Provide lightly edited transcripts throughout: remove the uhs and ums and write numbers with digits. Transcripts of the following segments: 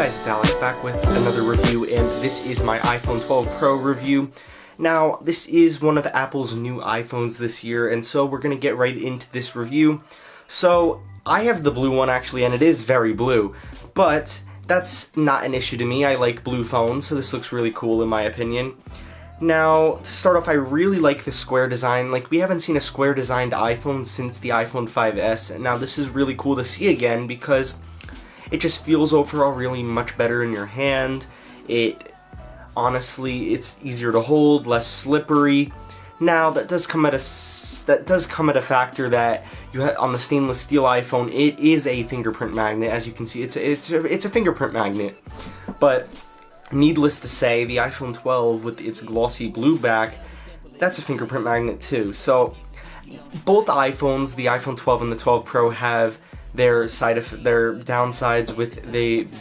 guys, it's Alex back with another review, and this is my iPhone 12 Pro review. Now, this is one of Apple's new iPhones this year, and so we're going to get right into this review. So, I have the blue one actually, and it is very blue, but that's not an issue to me. I like blue phones, so this looks really cool in my opinion. Now, to start off, I really like the square design. Like, we haven't seen a square designed iPhone since the iPhone 5S, and now this is really cool to see again because it just feels overall really much better in your hand. Honestly, it's easier to hold, less slippery. Now, that does come at a factor that on the stainless steel iPhone, it is a fingerprint magnet. As you can see, it's a fingerprint magnet. But needless to say, the iPhone 12 with its glossy blue back, that's a fingerprint magnet too. So both iPhones, the iPhone 12 and the 12 Pro, have their downsides with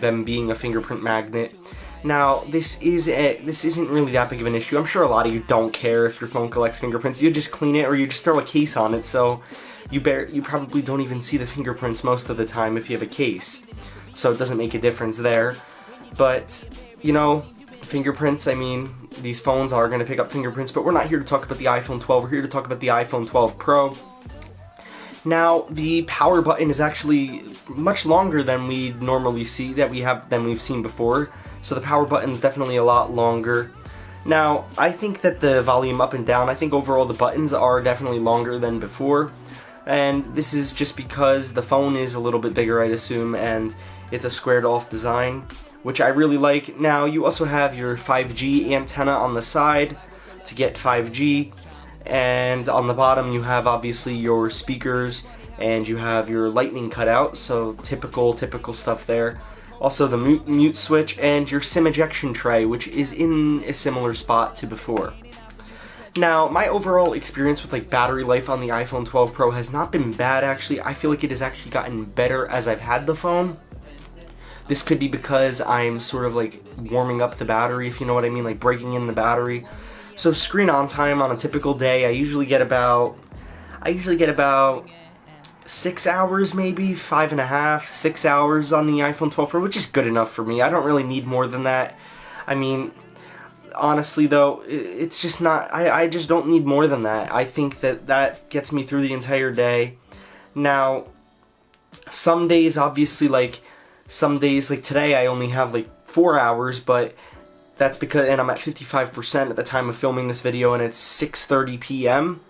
them being a fingerprint magnet. Now, this isn't really that big of an issue. I'm sure a lot of you don't care if your phone collects fingerprints. You just clean it or you just throw a case on it, so you probably don't even see the fingerprints most of the time if you have a case. So it doesn't make a difference there. But, you know, fingerprints, I mean, these phones are going to pick up fingerprints, but we're not here to talk about the iPhone 12. We're here to talk about the iPhone 12 Pro. Now, the power button is actually much longer than we normally see, than we've seen before. So the power button is definitely a lot longer. Now, I think that the volume up and down, I think overall the buttons are definitely longer than before. And this is just because the phone is a little bit bigger, I'd assume, and it's a squared off design, which I really like. Now, you also have your 5G antenna on the side to get 5G. And on the bottom you have obviously your speakers and you have your lightning cutout, so typical stuff there. Also the mute switch and your SIM ejection tray, which is in a similar spot to before. Now, my overall experience with battery life on the iPhone 12 Pro has not been bad actually. I feel like it has actually gotten better as I've had the phone. This could be because I'm sort of warming up the battery, if you know what I mean, like breaking in the battery. So screen on time on a typical day, I usually get about 6 hours, maybe 5.5, 6 hours on the iPhone 12 Pro, which is good enough for me. I don't really need more than that. I mean, honestly though, it's just not, I just don't need more than that. I think that gets me through the entire day. Now, some days, obviously, like today, I only have 4 hours, but that's because, and I'm at 55% at the time of filming this video, and it's 6:30 p.m.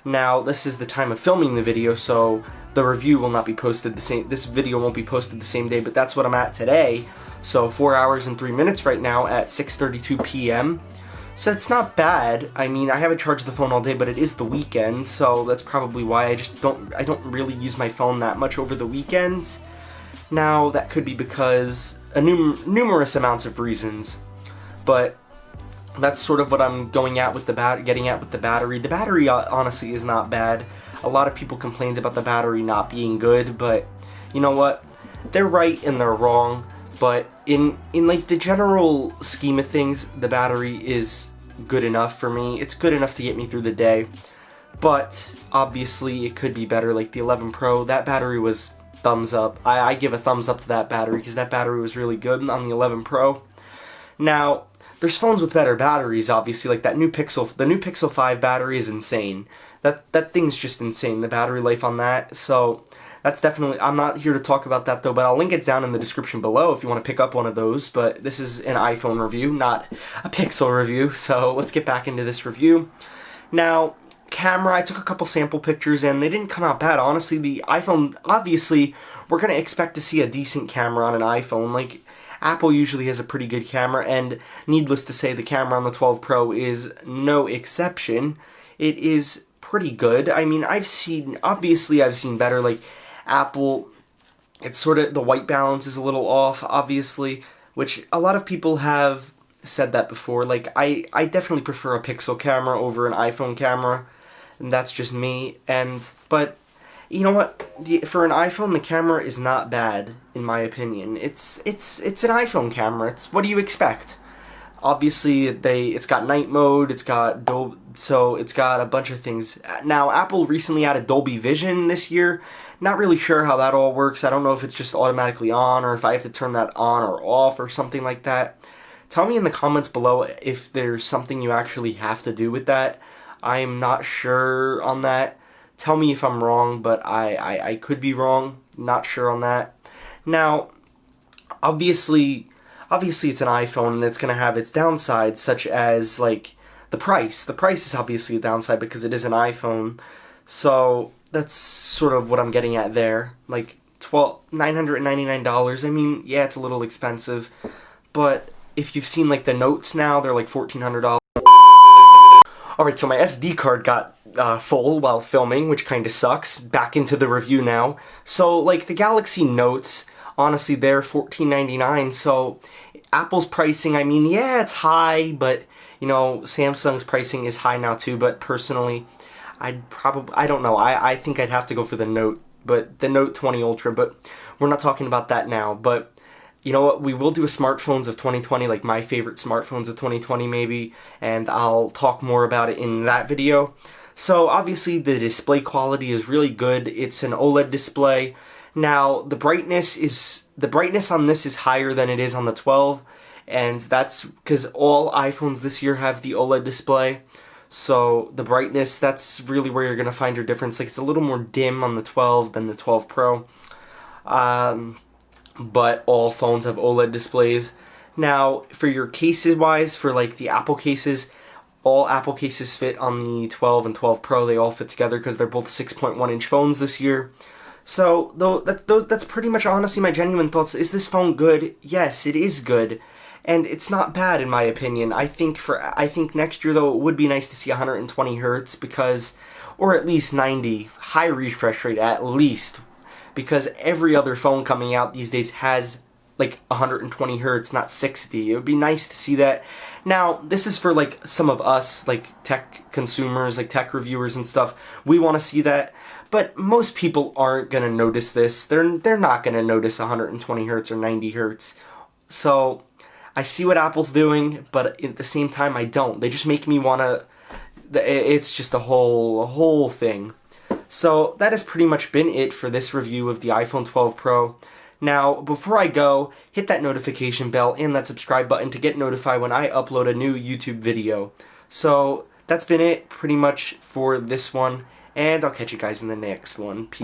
Now, this is the time of filming the video, so the review will not be posted this video won't be posted the same day, but that's what I'm at today. So 4 hours and 3 minutes right now at 6:32 p.m. So it's not bad. I mean, I haven't charged the phone all day, but it is the weekend, so that's probably why I don't really use my phone that much over the weekends. Now, that could be because numerous amounts of reasons. But that's sort of what I'm getting at with the battery. The battery honestly is not bad. A lot of people complained about the battery not being good, but you know what? They're right and they're wrong. But in the general scheme of things, the battery is good enough for me. It's good enough to get me through the day. But obviously it could be better. Like the 11 Pro, that battery was thumbs up. I give a thumbs up to that battery because that battery was really good on the 11 Pro. Now, there's phones with better batteries, obviously, like the new Pixel 5 battery is insane. That thing's just insane, the battery life on that. So that's definitely, I'm not here to talk about that though, but I'll link it down in the description below if you want to pick up one of those. But this is an iPhone review, not a Pixel review, so let's get back into this review. Now, camera, I took a couple sample pictures and they didn't come out bad. Honestly, the iPhone, obviously, we're going to expect to see a decent camera on an iPhone. Like, Apple usually has a pretty good camera, and needless to say, the camera on the 12 Pro is no exception. It is pretty good. I mean, I've seen better, like Apple, it's sort of, the white balance is a little off, obviously, which a lot of people have said that before. Like, I definitely prefer a Pixel camera over an iPhone camera, and that's just me, but you know what? For an iPhone, the camera is not bad, in my opinion. It's an iPhone camera. What do you expect? Obviously, it's got night mode, it's got so it's got a bunch of things. Now, Apple recently added Dolby Vision this year. Not really sure how that all works. I don't know if it's just automatically on or if I have to turn that on or off or something like that. Tell me in the comments below if there's something you actually have to do with that. I'm not sure on that. Tell me if I'm wrong, but I could be wrong. Not sure on that. Now, obviously it's an iPhone and it's going to have its downsides, such as like the price. The price is obviously a downside because it is an iPhone. So that's sort of what I'm getting at there. Like $999. I mean, yeah, it's a little expensive, but if you've seen like the notes now, they're like $1,400. Alright, so my SD card got full while filming, which kind of sucks. Back into the review now. So, like, the Galaxy Notes, honestly, they're $14.99, so Apple's pricing, I mean, yeah, it's high, but, you know, Samsung's pricing is high now too, but personally, I don't know, I think I'd have to go for the Note, but the Note 20 Ultra, but we're not talking about that now, but you know what, we will do a smartphones of 2020, like my favorite smartphones of 2020 maybe, and I'll talk more about it in that video. So obviously the display quality is really good. It's an OLED display. Now the brightness on this is higher than it is on the 12, and that's because all iPhones this year have the OLED display. So the brightness, that's really where you're gonna find your difference. Like, it's a little more dim on the 12 than the 12 Pro. But all phones have OLED displays. Now, for your cases wise, for like the Apple cases, all Apple cases fit on the 12 and 12 Pro. They all fit together because they're both 6.1-inch phones this year. So, that's pretty much honestly my genuine thoughts. Is this phone good? Yes, it is good. And it's not bad in my opinion. I think next year though, it would be nice to see 120 Hz because, or at least 90, high refresh rate at least. Because every other phone coming out these days has like 120 Hz, not 60. It would be nice to see that. Now, this is for like some of us, like tech consumers, like tech reviewers and stuff. We want to see that, but most people aren't gonna notice this. They're not gonna notice 120 Hz or 90 Hz. So I see what Apple's doing, but at the same time, I don't. They just make me wanna. It's just a whole thing. So that has pretty much been it for this review of the iPhone 12 Pro. Now, before I go, hit that notification bell and that subscribe button to get notified when I upload a new YouTube video. So that's been it pretty much for this one, and I'll catch you guys in the next one. Peace.